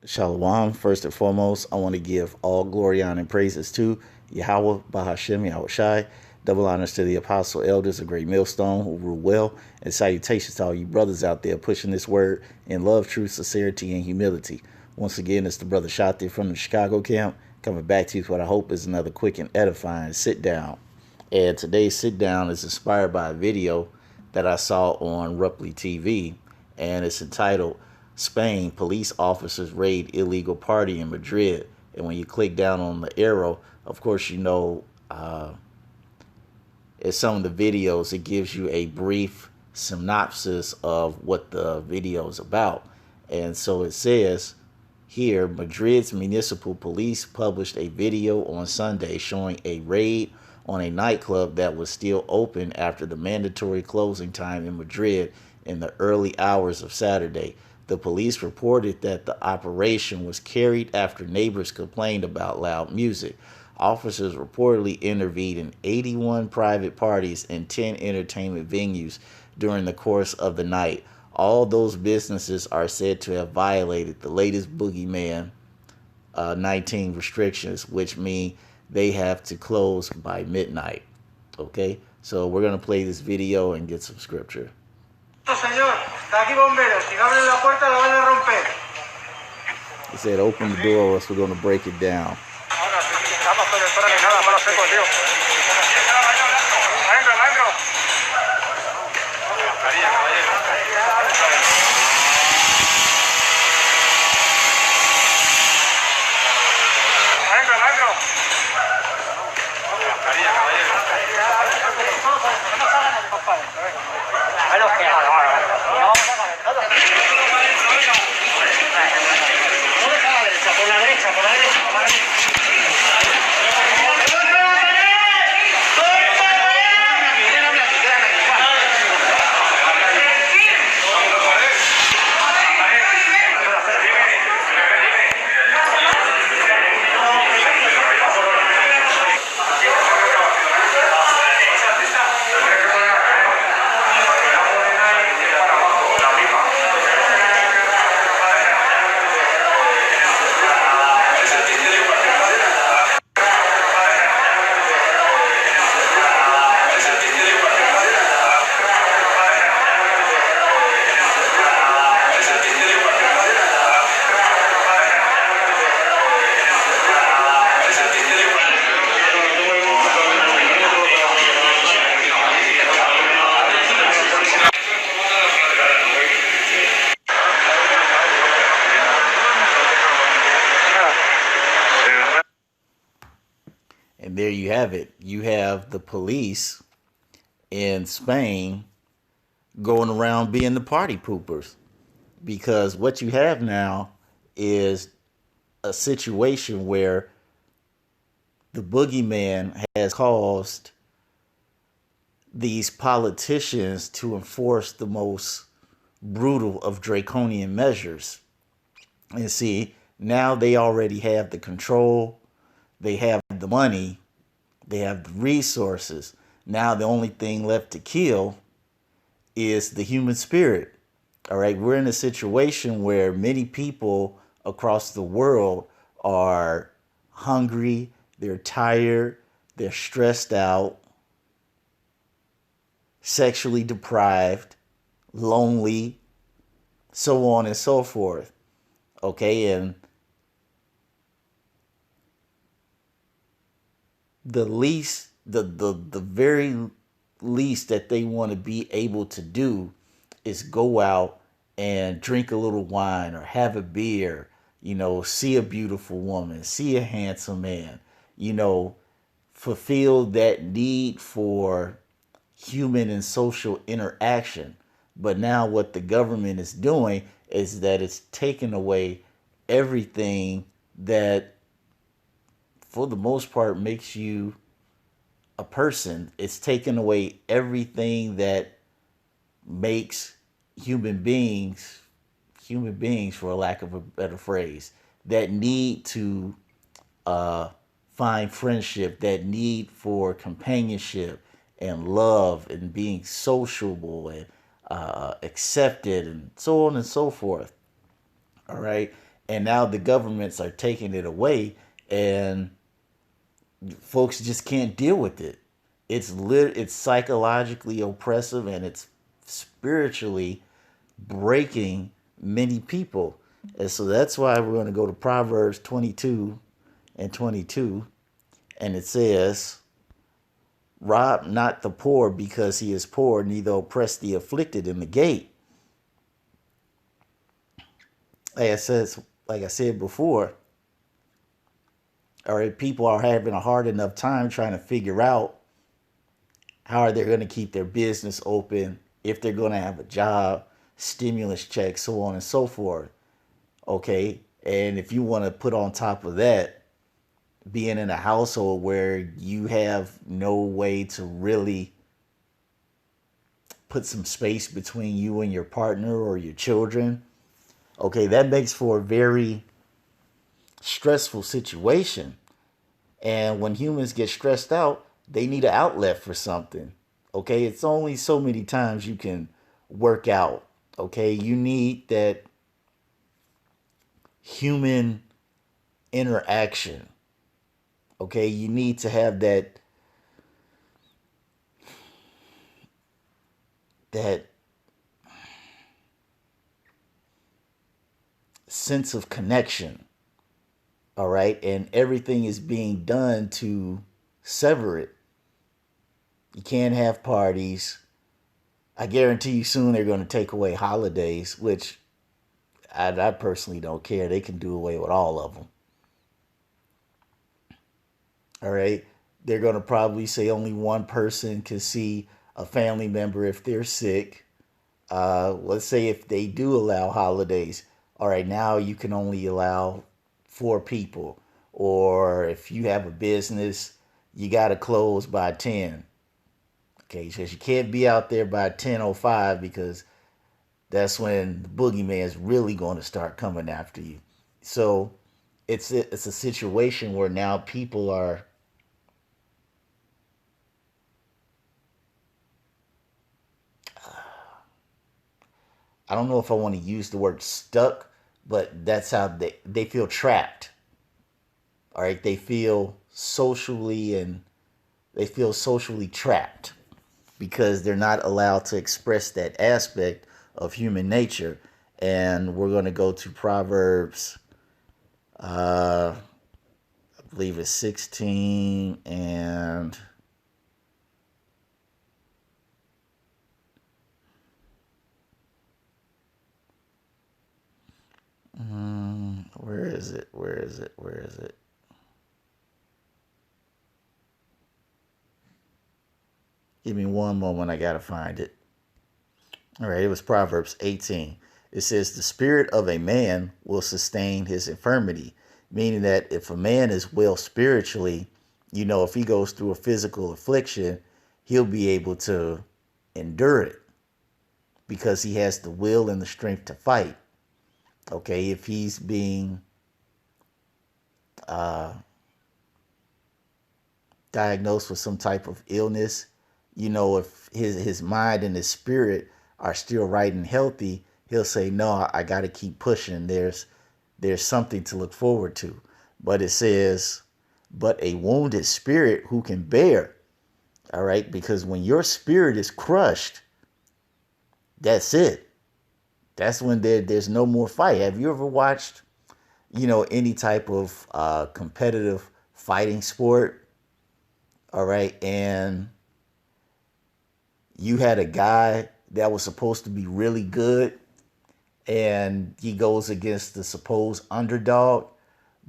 Shalom. First and foremost, I want to give all glory, honor, and praises to Yahweh, Bahashem, Yahweh Shai. Double honors to the apostle elders, a great millstone who rule well, and salutations to all you brothers out there pushing this word in love, truth, sincerity, and humility. Once again, it's the brother Shati from the Chicago camp coming back to you with what I hope is another quick and edifying sit down. And today's sit down is inspired by a video that I saw on Rupley TV, and it's entitled Spain Police Officers Raid Illegal Party in Madrid. And when you click down on the arrow, of course, you know, in some of the videos, it gives you a brief synopsis of what the video is about. And so it says here, Madrid's municipal police published a video on Sunday showing a raid on a nightclub that was still open after the mandatory closing time in Madrid in the early hours of Saturday. The police reported that the operation was carried after neighbors complained about loud music. Officers reportedly intervened in 81 private parties and 10 entertainment venues during the course of the night. All those businesses are said to have violated the latest Boogeyman 19 restrictions, which mean they have to close by midnight. Okay, so we're going to play this video and get some scripture. Señor, está aquí bomberos. Si no abren la puerta, la van a romper. He said, open the door or else we're going to break it down. And there you have it. You have the police in Spain going around being the party poopers. Because what you have now is a situation where the boogeyman has caused these politicians to enforce the most brutal of draconian measures. And see, now they already have the control, they have the money, they have the resources. Now the only thing left to kill is the human spirit. All right, we're in a situation where many people across the world are hungry, they're tired, they're stressed out, sexually deprived, lonely, so on and so forth. Okay, and the very least that they want to be able to do is go out and drink a little wine or have a beer, you know, see a beautiful woman, see a handsome man, you know, fulfill that need for human and social interaction. But now what the government is doing is that it's taking away everything that for the most part makes you a person. It's taking away everything that makes human beings for a lack of a better phrase, that need to find friendship, that need for companionship and love and being sociable and accepted and so on and so forth. All right. And now the governments are taking it away, and folks just can't deal with it. It's psychologically oppressive, and it's spiritually breaking many people. And so that's why we're going to go to Proverbs 22 and 22. And it says, rob not the poor because he is poor, neither oppress the afflicted in the gate. Like I said before, all right, people are having a hard enough time trying to figure out how are they going to keep their business open, if they're going to have a job, stimulus checks, so on and so forth. Okay. And if you want to put on top of that, being in a household where you have no way to really put some space between you and your partner or your children, okay, that makes for a very stressful situation. And when humans get stressed out, they need an outlet for something. Okay, it's only so many times you can work out. Okay, you need that human interaction. Okay, you need to have that sense of connection. All right, and everything is being done to sever it. You can't have parties. I guarantee you soon they're going to take away holidays, which I personally don't care. They can do away with all of them. All right. They're going to probably say only one person can see a family member if they're sick. Let's say if they do allow holidays, all right, now you can only allow four people. Or if you have a business, you got to close by 10. Okay, because you can't be out there by 10:05 because that's when the boogeyman's really going to start coming after you. So it's a situation where now people are, I don't know if I want to use the word stuck, but that's how they feel trapped. All right, they feel socially trapped because they're not allowed to express that aspect of human nature. And we're going to go to Proverbs, I believe it's 16 and where is it? Where is it? Where is it? Give me one moment. I got to find it. All right. It was Proverbs 18. It says, the spirit of a man will sustain his infirmity, meaning that if a man is well spiritually, if he goes through a physical affliction, he'll be able to endure it because he has the will and the strength to fight. Okay. If he's being uh, diagnosed with some type of illness, if his mind and his spirit are still right and healthy, he'll say, no, I got to keep pushing. There's something to look forward to. But it says, but a wounded spirit who can bear. All right. Because when your spirit is crushed, that's it. That's when there's no more fight. Have you ever watched, any type of competitive fighting sport? All right. And you had a guy that was supposed to be really good and he goes against the supposed underdog,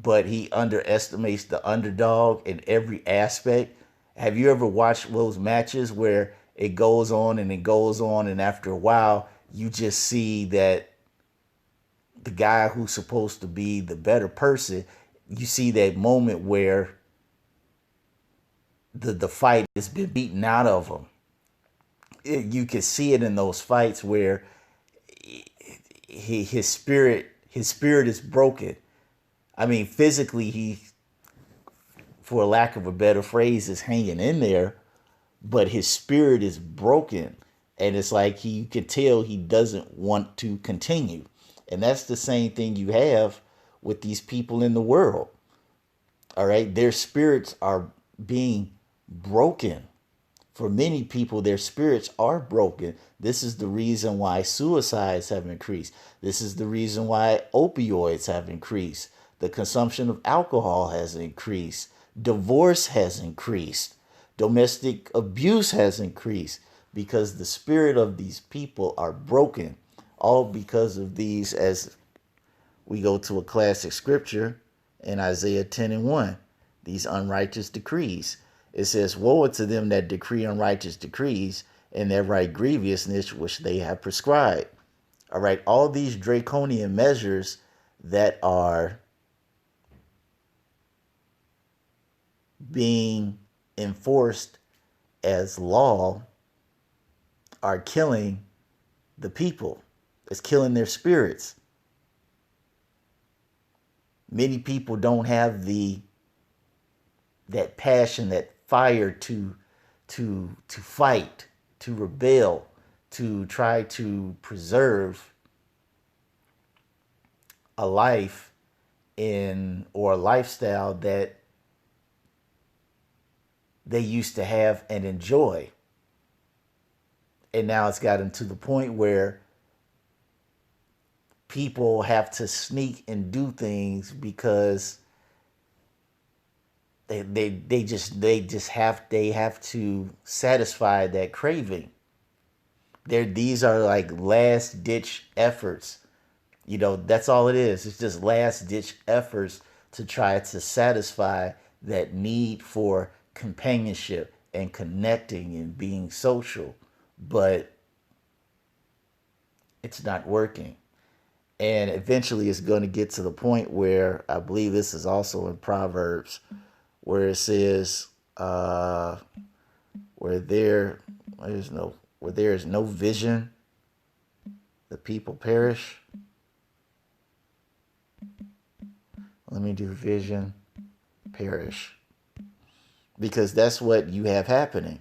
but he underestimates the underdog in every aspect. Have you ever watched those matches where it goes on and it goes on, and after a while, you just see that the guy who's supposed to be the better person, you see that moment where the fight has been beaten out of him. You can see it in those fights where his spirit is broken. I mean, physically, he, for lack of a better phrase, is hanging in there, but his spirit is broken. And it's like you can tell he doesn't want to continue. And that's the same thing you have with these people in the world. All right. Their spirits are being broken. For many people, their spirits are broken. This is the reason why suicides have increased. This is the reason why opioids have increased. The consumption of alcohol has increased. Divorce has increased. Domestic abuse has increased because the spirit of these people are broken. All because of these, as we go to a classic scripture in Isaiah 10 and 1, these unrighteous decrees. It says, woe unto them that decree unrighteous decrees and that write grievousness which they have prescribed. All right, all these draconian measures that are being enforced as law are killing the people. It's killing their spirits. Many people don't have that passion, that fire to fight, to rebel, to try to preserve a life or a lifestyle that they used to have and enjoy. And now it's gotten to the point where people have to sneak and do things because they have to satisfy that craving. These are like last ditch efforts. That's all it is. It's just last ditch efforts to try to satisfy that need for companionship and connecting and being social. But it's not working. And eventually it's going to get to the point where I believe this is also in Proverbs, where it says, where there is no vision, the people perish. Let me do vision, perish. Because that's what you have happening,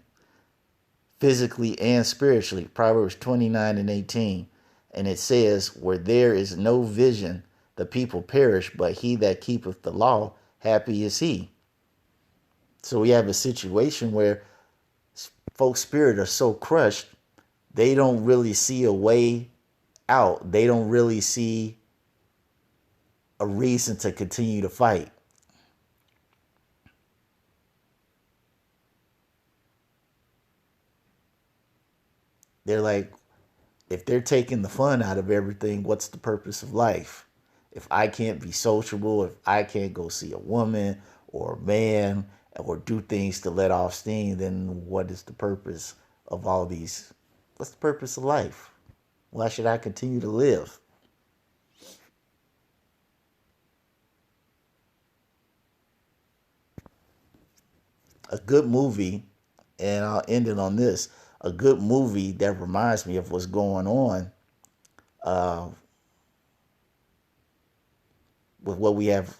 physically and spiritually. Proverbs 29 and 18. And it says, where there is no vision, the people perish, but he that keepeth the law, happy is he. So we have a situation where folks' spirit are so crushed, they don't really see a way out. They don't really see a reason to continue to fight. They're like, if they're taking the fun out of everything, what's the purpose of life? If I can't be sociable, if I can't go see a woman or a man or do things to let off steam, then what is the purpose of all these? What's the purpose of life? Why should I continue to live? A good movie, and I'll end it on this, a good movie that reminds me of what's going on uh, with what we have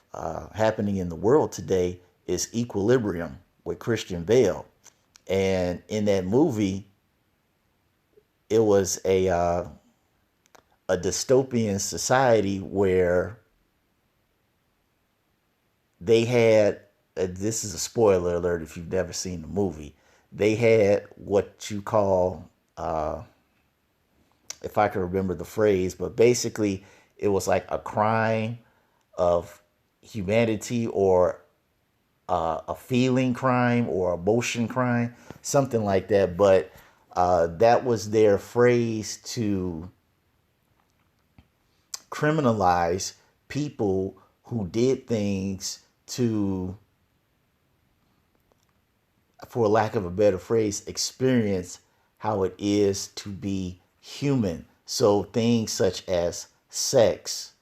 happening in the world today is Equilibrium with Christian Bale. And in that movie, it was a dystopian society where they had, this is a spoiler alert if you've never seen the movie, they had what you call, if I can remember the phrase, but basically it was like a crime of humanity or a feeling crime or emotion crime, something like that. But that was their phrase to criminalize people who did things to, for lack of a better phrase, experience how it is to be human. So things such as sex,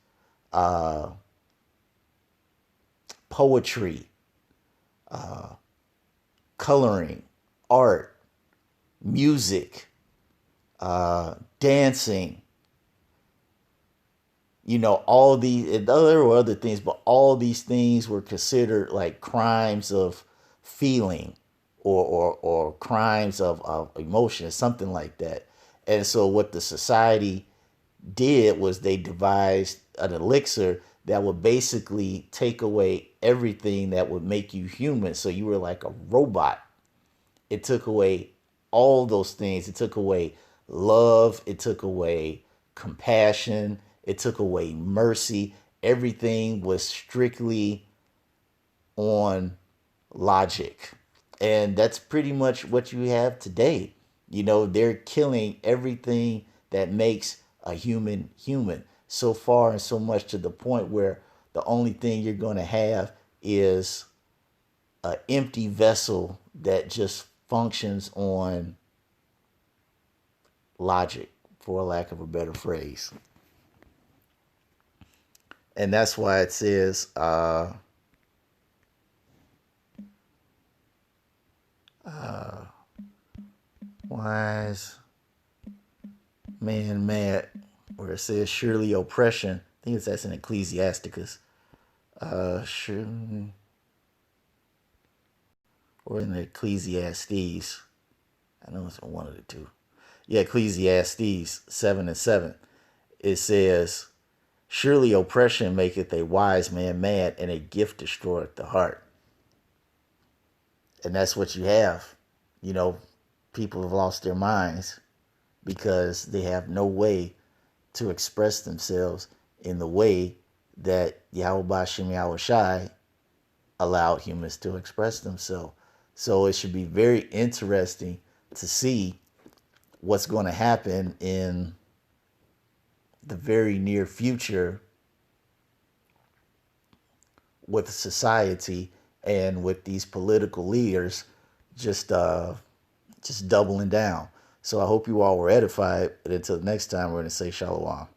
poetry, coloring, art, music, dancing, all these, and there were other things, but all these things were considered like crimes of feeling or crimes of emotion, something like that. And so what the society did was they devised an elixir that would basically take away everything that would make you human. So you were like a robot. It took away all those things. It took away love. It took away compassion. It took away mercy. Everything was strictly on logic. And that's pretty much what you have today. You know, they're killing everything that makes a human human. So far and so much to the point where the only thing you're going to have is an empty vessel that just functions on logic, for lack of a better phrase. And that's why it says, wise man mad, where it says surely oppression. I think that's in Ecclesiasticus. Sure, or in Ecclesiastes. I know it's one of the two. Yeah, Ecclesiastes 7:7. It says, surely oppression maketh a wise man mad, and a gift destroyeth the heart. And that's what you have. You know, people have lost their minds because they have no way to express themselves in the way that Yahweh Bashem Yahweh Shai allowed humans to express themselves. So it should be very interesting to see what's going to happen in the very near future with society and with these political leaders just doubling down. So I hope you all were edified. But until next time, we're going to say shalom.